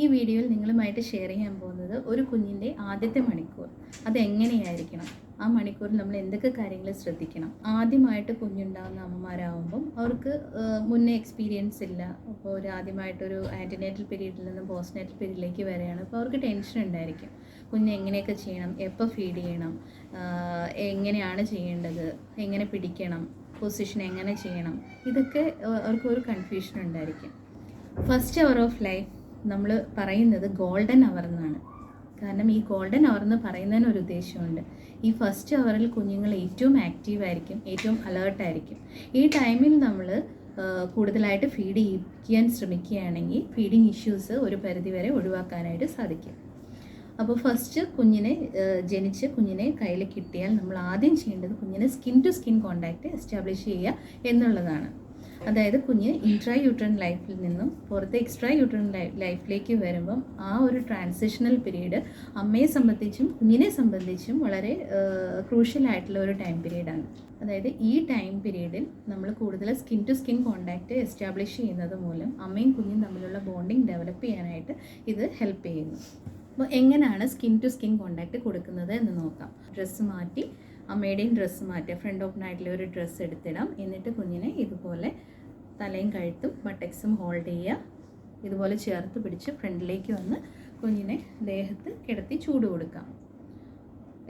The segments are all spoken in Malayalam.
ഈ വീഡിയോയിൽ നിങ്ങളുമായിട്ട് ഷെയർ ചെയ്യാൻ പോകുന്നത് ഒരു കുഞ്ഞിൻ്റെ ആദ്യത്തെ മണിക്കൂർ അതെങ്ങനെയായിരിക്കണം, ആ മണിക്കൂറിൽ നമ്മൾ എന്തൊക്കെ കാര്യങ്ങൾ ശ്രദ്ധിക്കണം. ആദ്യമായിട്ട് കുഞ്ഞുണ്ടാകുന്ന അമ്മമാരാകുമ്പം അവർക്ക് മുന്നേ എക്സ്പീരിയൻസ് ഇല്ല. അപ്പോൾ ആദ്യമായിട്ടൊരു ആൻറ്റിനേറ്റൽ പീരീഡിൽ നിന്ന് പോസ്റ്റ്നേറ്റൽ പീരീഡിലേക്ക് വരികയാണ്. അപ്പോൾ അവർക്ക് ടെൻഷൻ ഉണ്ടായിരിക്കും. കുഞ്ഞ് എങ്ങനെയൊക്കെ ചെയ്യണം, എപ്പോൾ ഫീഡ് ചെയ്യണം, എങ്ങനെയാണ് ചെയ്യേണ്ടത്, എങ്ങനെ പിടിക്കണം, പൊസിഷൻ എങ്ങനെ ചെയ്യണം, ഇതൊക്കെ അവർക്കൊരു കൺഫ്യൂഷൻ ഉണ്ടായിരിക്കും. ഫസ്റ്റ് അവർ ഓഫ് ലൈഫ് നമ്മൾ പറയുന്നത് ഗോൾഡൻ അവർ എന്നാണ്. കാരണം ഈ ഗോൾഡൻ അവർ എന്ന് പറയുന്നതിന് ഒരു ഉദ്ദേശമുണ്ട്. ഈ ഫസ്റ്റ് അവറിൽ കുഞ്ഞുങ്ങൾ ഏറ്റവും ആക്റ്റീവായിരിക്കും, ഏറ്റവും അലേർട്ടായിരിക്കും. ഈ ടൈമിൽ നമ്മൾ കൂടുതലായിട്ട് ഫീഡ് ചെയ്യിക്കാൻ ശ്രമിക്കുകയാണെങ്കിൽ ഫീഡിങ് ഇഷ്യൂസ് ഒരു പരിധിവരെ ഒഴിവാക്കാനായിട്ട് സാധിക്കും. അപ്പോൾ ഫസ്റ്റ് ജനിച്ച് കുഞ്ഞിനെ കയ്യിൽ കിട്ടിയാൽ നമ്മൾ ആദ്യം ചെയ്യേണ്ടത് കുഞ്ഞിനെ skin to skin contact establish ചെയ്യുക എന്നുള്ളതാണ്. അതായത് കുഞ്ഞ് ഇൻട്രാ യൂട്രൻ ലൈഫിൽ നിന്നും പുറത്ത് എക്സ്ട്രാ യൂട്രൻ ലൈഫിലേക്ക് വരുമ്പം ആ ഒരു ട്രാൻസിഷണൽ പീരീഡ് അമ്മയെ സംബന്ധിച്ചും കുഞ്ഞിനെ സംബന്ധിച്ചും വളരെ ക്രൂഷ്യലായിട്ടുള്ള ഒരു ടൈം പീരീഡാണ്. അതായത് ഈ ടൈം പീരീഡിൽ നമ്മൾ കൂടുതൽ skin to skin contact establish ചെയ്യുന്നത് മൂലം അമ്മയും കുഞ്ഞും തമ്മിലുള്ള ബോണ്ടിങ് ഡെവലപ്പ് ചെയ്യാനായിട്ട് ഇത് ഹെൽപ്പ് ചെയ്യുന്നു. അപ്പോൾ എങ്ങനെയാണ് സ്കിൻ ടു സ്കിൻ കോണ്ടാക്റ്റ് കൊടുക്കുന്നത് എന്ന് നോക്കാം. ഡ്രസ്സ് മാറ്റി, അമ്മയുടെയും ഡ്രസ്സ് മാറ്റുക, ഫ്രണ്ട് ഓപ്പണായിട്ടുള്ള ഒരു ഡ്രസ്സ് എടുത്തിടാം. എന്നിട്ട് കുഞ്ഞിനെ ഇതുപോലെ തലയും കഴുത്തും ബട്ടക്സും ഹോൾഡ് ചെയ്യുക. ഇതുപോലെ ചേർത്ത് പിടിച്ച് ഫ്രണ്ടിലേക്ക് വന്ന് കുഞ്ഞിനെ ദേഹത്ത് കിടത്തി ചൂട് കൊടുക്കാം.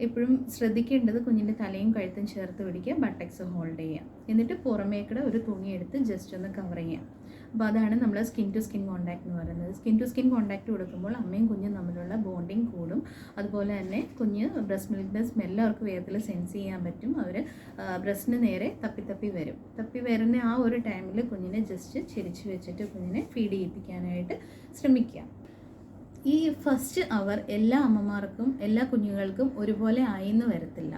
എപ്പോഴും ശ്രദ്ധിക്കേണ്ടത് കുഞ്ഞിൻ്റെ തലയും കഴുത്തും ചേർത്ത് പിടിക്കുക, ബട്ടക്സ് ഹോൾഡ് ചെയ്യുക. എന്നിട്ട് പുറമേക്കൂടെ ഒരു തുണി എടുത്ത് ജസ്റ്റ് ഒന്ന് കവർ ചെയ്യാം. അപ്പോൾ അതാണ് നമ്മൾ സ്കിൻ ടു സ്കിൻ കോണ്ടാക്ട് എന്ന് പറയുന്നത്. സ്കിൻ ടു സ്കിൻ കോണ്ടാക്ട് കൊടുക്കുമ്പോൾ അമ്മയും കുഞ്ഞും തമ്മിലുള്ള ബോണ്ടിങ് കൂടും. അതുപോലെ തന്നെ കുഞ്ഞ് ബ്രസ്റ്റ് മിൽക്കിൻ്റെ സ്മെല്ല് അവർക്ക് വേഗത്തിൽ സെൻസ് ചെയ്യാൻ പറ്റും. അവർ ബ്രസ്റ്റിന് നേരെ തപ്പി വരും. തപ്പി വരുന്ന ആ ഒരു ടൈമിൽ കുഞ്ഞിനെ ജസ്റ്റ് ചിരിച്ച് വെച്ചിട്ട് കുഞ്ഞിനെ ഫീഡ് ചെയ്യിപ്പിക്കാനായിട്ട് ശ്രമിക്കുക. ഈ ഫസ്റ്റ് അവർ എല്ലാ അമ്മമാർക്കും എല്ലാ കുഞ്ഞുങ്ങൾക്കും ഒരുപോലെ ആയിന്ന് വരത്തില്ല.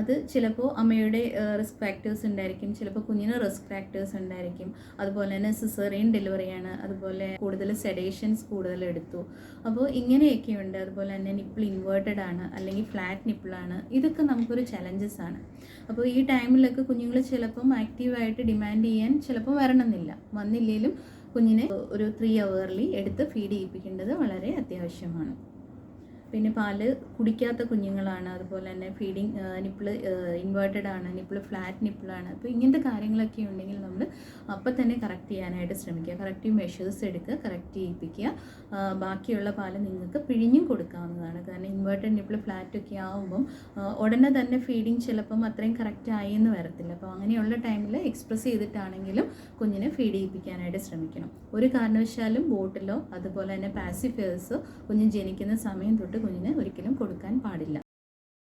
അത് ചിലപ്പോൾ അമ്മയുടെ റിസ്ക് ഫാക്ടേഴ്സ് ഉണ്ടായിരിക്കും, ചിലപ്പോൾ കുഞ്ഞിന് റിസ്ക് ഫാക്ടേഴ്സ് ഉണ്ടായിരിക്കും. അതുപോലെ തന്നെ സിസേറിയൻ ഡെലിവറിയാണ്, അതുപോലെ കൂടുതൽ സെഡേഷൻസ് കൂടുതൽ എടുത്തു, അപ്പോൾ ഇങ്ങനെയൊക്കെയുണ്ട്. അതുപോലെ തന്നെ നിപ്പിൾ ഇൻവേർട്ടഡ് ആണ് അല്ലെങ്കിൽ ഫ്ലാറ്റ് നിപ്പിളാണ്. ഇതൊക്കെ നമുക്കൊരു ചലഞ്ചസ് ആണ്. അപ്പോൾ ഈ ടൈമിലൊക്കെ കുഞ്ഞുങ്ങൾ ചിലപ്പം ആക്റ്റീവായിട്ട് ഡിമാൻഡ് ചെയ്യാൻ ചിലപ്പോൾ വരണമെന്നില്ല. വന്നില്ലെങ്കിലും കുഞ്ഞിനെ ഒരു 3 hourly എടുത്ത് ഫീഡ് ചെയ്യിപ്പിക്കേണ്ടത് വളരെ അത്യാവശ്യമാണ്. പിന്നെ പാല് കുടിക്കാത്ത കുഞ്ഞുങ്ങളാണ്, അതുപോലെ തന്നെ ഫീഡിങ് നിപ്പിൾ ഇൻവേർട്ടഡ് ആണ്, നിപ്പിൾ ഫ്ലാറ്റ് നിപ്പിളാണ്. അപ്പോൾ ഇങ്ങനത്തെ കാര്യങ്ങളൊക്കെ ഉണ്ടെങ്കിൽ നമ്മൾ അപ്പം തന്നെ കറക്റ്റ് ചെയ്യാനായിട്ട് ശ്രമിക്കുക. കറക്റ്റീവ് മെഷേഴ്സ് എടുക്കുക, കറക്റ്റ് ചെയ്യിപ്പിക്കുക. ബാക്കിയുള്ള പാല് നിങ്ങൾക്ക് പിഴിഞ്ഞും കൊടുക്കാവുന്നതാണ്. കാരണം ഇൻവേർട്ടഡ് നിപ്പിൾ ഫ്ലാറ്റ് ഒക്കെ ആകുമ്പം ഉടനെ തന്നെ ഫീഡിങ് ചിലപ്പം അത്രയും കറക്റ്റ് ആയി എന്ന് വരത്തില്ല. അപ്പോൾ അങ്ങനെയുള്ള ടൈമിൽ എക്സ്പ്രസ് ചെയ്തിട്ടാണെങ്കിലും കുഞ്ഞിനെ ഫീഡ് ചെയ്യിപ്പിക്കാനായിട്ട് ശ്രമിക്കണം. ഒരു കാരണവശാലും ബോട്ടിലോ അതുപോലെ തന്നെ പാസിഫയേഴ്സോ കുഞ്ഞ് ജനിക്കുന്ന സമയം തൊട്ട് കുഞ്ഞിന് ഒരിക്കലും